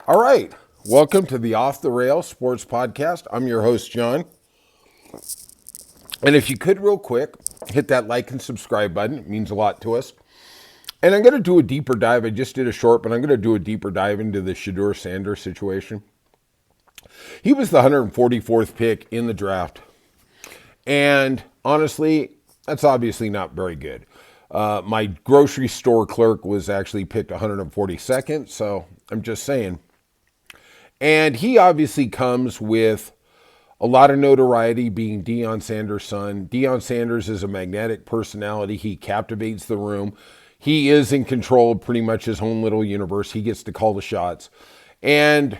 All right. Welcome to the Off the Rails Sports Podcast. I'm your host, John. And if you could real quick, hit that like and subscribe button. It means a lot to us. And I'm going to do a deeper dive. I just did a short, but I'm going to do a deeper dive into the Shedeur Sanders situation. He was the 144th pick in the draft. And honestly, that's obviously not very good. My grocery store clerk was actually picked 142nd, so I'm just saying. And he obviously comes with a lot of notoriety, being Deion Sanders' son. Deion Sanders is a magnetic personality. He captivates the room. He is in control of pretty much his own little universe. He gets to call the shots. And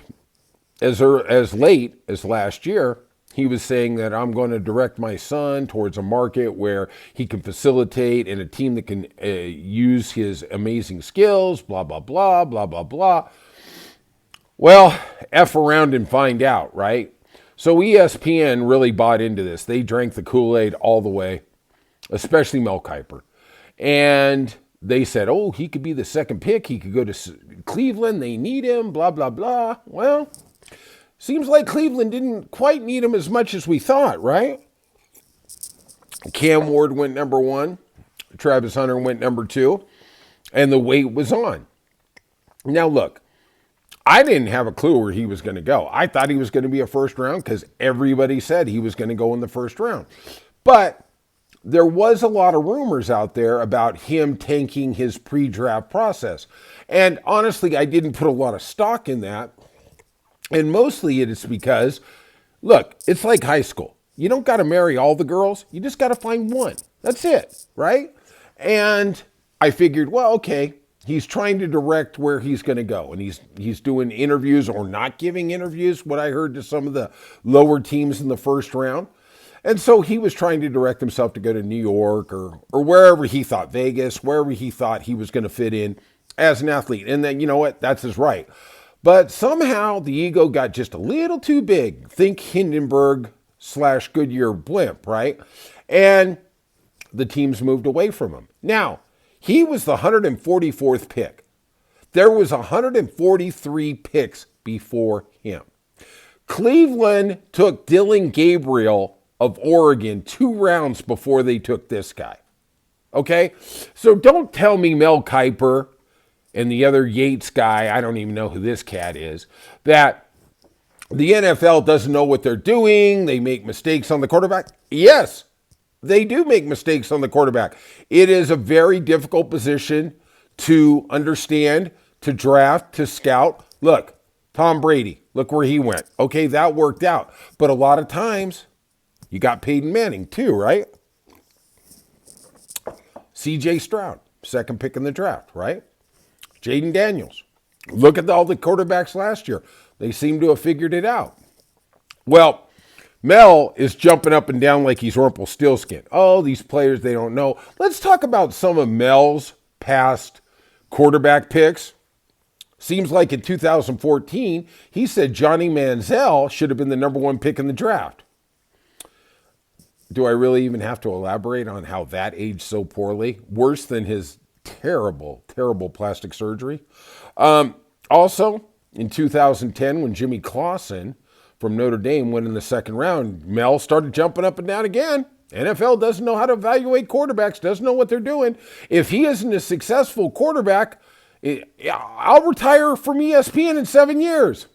as late as last year, he was saying that I'm going to direct my son towards a market where he can facilitate and a team that can use his amazing skills, blah, blah, blah, blah, blah, blah. Well, F around and find out, right? So ESPN really bought into this. They drank the Kool-Aid all the way, especially Mel Kiper. And they said, oh, he could be the second pick. He could go to Cleveland. They need him, blah, blah, blah. Well, seems like Cleveland didn't quite need him as much as we thought, right? Cam Ward went number 1. Travis Hunter went number 2. And the wait was on. Now, look. I didn't have a clue where he was going to go. I thought he was going to be a first round because everybody said he was going to go in the first round. But there was a lot of rumors out there about him tanking his pre-draft process. And honestly, I didn't put a lot of stock in that. And mostly it is because, look, it's like high school. You don't got to marry all the girls. You just got to find one. That's it, right? And I figured, well, okay. He's trying to direct where he's going to go, and he's doing interviews or not giving interviews, what I heard to some of the lower teams in the first round. And so he was trying to direct himself to go to New York or wherever he thought, Vegas, wherever he thought he was going to fit in as an athlete. And then, you know what, that's his right. But somehow the ego got just a little too big. Think Hindenburg/Goodyear blimp, right? And the teams moved away from him. Now, he was the 144th pick. There was 143 picks before him. Cleveland took Dylan Gabriel of Oregon 2 rounds before they took this guy. Okay? So don't tell me Mel Kiper and the other Yates guy, I don't even know who this cat is, that the NFL doesn't know what they're doing. They make mistakes on the quarterback. Yes. They do make mistakes on the quarterback. It is a very difficult position to understand, to draft, to scout. Look, Tom Brady, look where he went. Okay, that worked out. But a lot of times, you got Peyton Manning too, right? C.J. Stroud, second pick in the draft, right? Jaden Daniels. Look at all the quarterbacks last year. They seem to have figured it out. Well, Mel is jumping up and down like he's Rumpelstiltskin. Oh, these players, they don't know. Let's talk about some of Mel's past quarterback picks. Seems like in 2014, he said Johnny Manziel should have been the number 1 pick in the draft. Do I really even have to elaborate on how that aged so poorly? Worse than his terrible, terrible plastic surgery. Also, in 2010, when Jimmy Clausen from Notre Dame went in the second round, Mel started jumping up and down again. NFL doesn't know how to evaluate quarterbacks, doesn't know what they're doing. If he isn't a successful quarterback, I'll retire from ESPN in 7 years.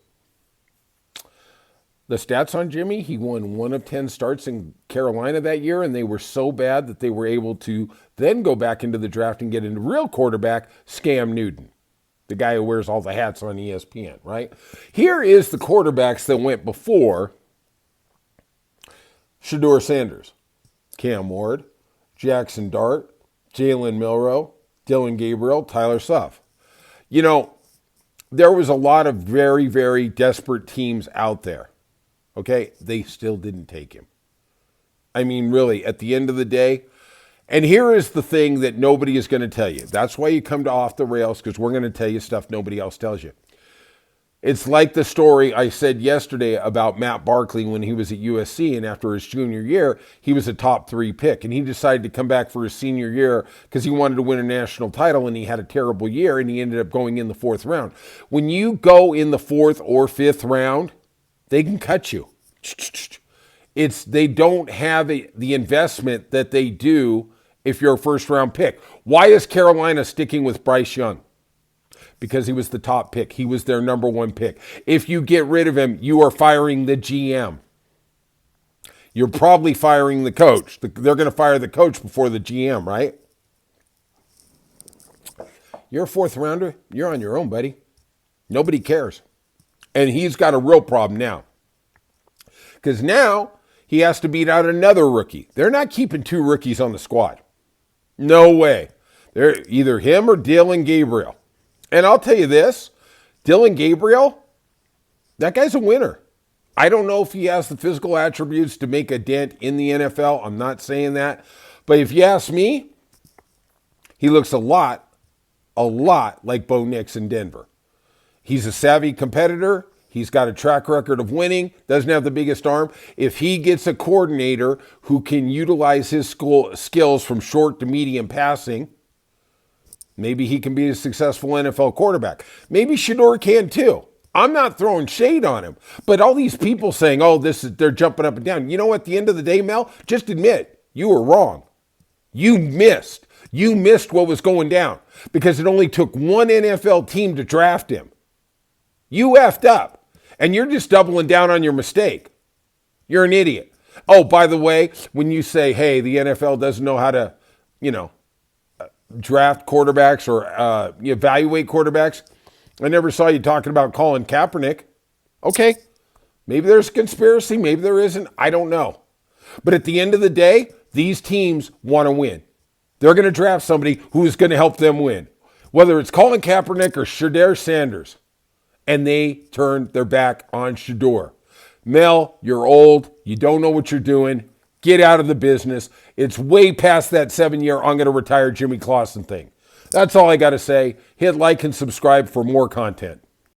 The stats on Jimmy, he won 1 of 10 starts in Carolina that year, and they were so bad that they were able to then go back into the draft and get a real quarterback, Cam Newton. The guy who wears all the hats on ESPN, right? Here is the quarterbacks that went before Shedeur Sanders. Cam Ward, Jackson Dart, Jalen Milroe, Dylan Gabriel, Tyler Suff. You know, there was a lot of very, very desperate teams out there. Okay? They still didn't take him. I mean, really, at the end of the day, and here is the thing that nobody is going to tell you. That's why you come to Off the Rails, because we're going to tell you stuff nobody else tells you. It's like the story I said yesterday about Matt Barkley when he was at USC, and after his junior year, he was a top 3 pick, and he decided to come back for his senior year because he wanted to win a national title, and he had a terrible year, and he ended up going in the 4th round. When you go in the 4th or 5th round, they can cut you. They don't have the investment that they do if you're a first-round pick. Why is Carolina sticking with Bryce Young? Because he was the top pick. He was their number 1 pick. If you get rid of him, you are firing the GM. You're probably firing the coach. They're going to fire the coach before the GM, right? You're a 4th rounder. You're on your own, buddy. Nobody cares. And he's got a real problem now. Because now he has to beat out another rookie. They're not keeping 2 rookies on the squad. No way. They're either him or Dillon Gabriel. And I'll tell you this, Dillon Gabriel, that guy's a winner. I don't know if he has the physical attributes to make a dent in the NFL. I'm not saying that. But if you ask me, he looks a lot like Bo Nix in Denver. He's a savvy competitor. He's got a track record of winning, doesn't have the biggest arm. If he gets a coordinator who can utilize his skills from short to medium passing, maybe he can be a successful NFL quarterback. Maybe Shedeur can too. I'm not throwing shade on him. But all these people saying, they're jumping up and down. You know, at the end of the day, Mel, just admit you were wrong. You missed. You missed what was going down because it only took one NFL team to draft him. You effed up. And you're just doubling down on your mistake. You're an idiot. Oh, by the way, when you say, hey, the NFL doesn't know how to, draft quarterbacks or evaluate quarterbacks, I never saw you talking about Colin Kaepernick. Okay, maybe there's a conspiracy, maybe there isn't. I don't know. But at the end of the day, these teams want to win. They're going to draft somebody who's going to help them win, whether it's Colin Kaepernick or Shedeur Sanders. And they turned their back on Shedeur. Mel, you're old. You don't know what you're doing. Get out of the business. It's way past that 7-year I'm going to retire Jimmy Clausen thing. That's all I got to say. Hit like and subscribe for more content.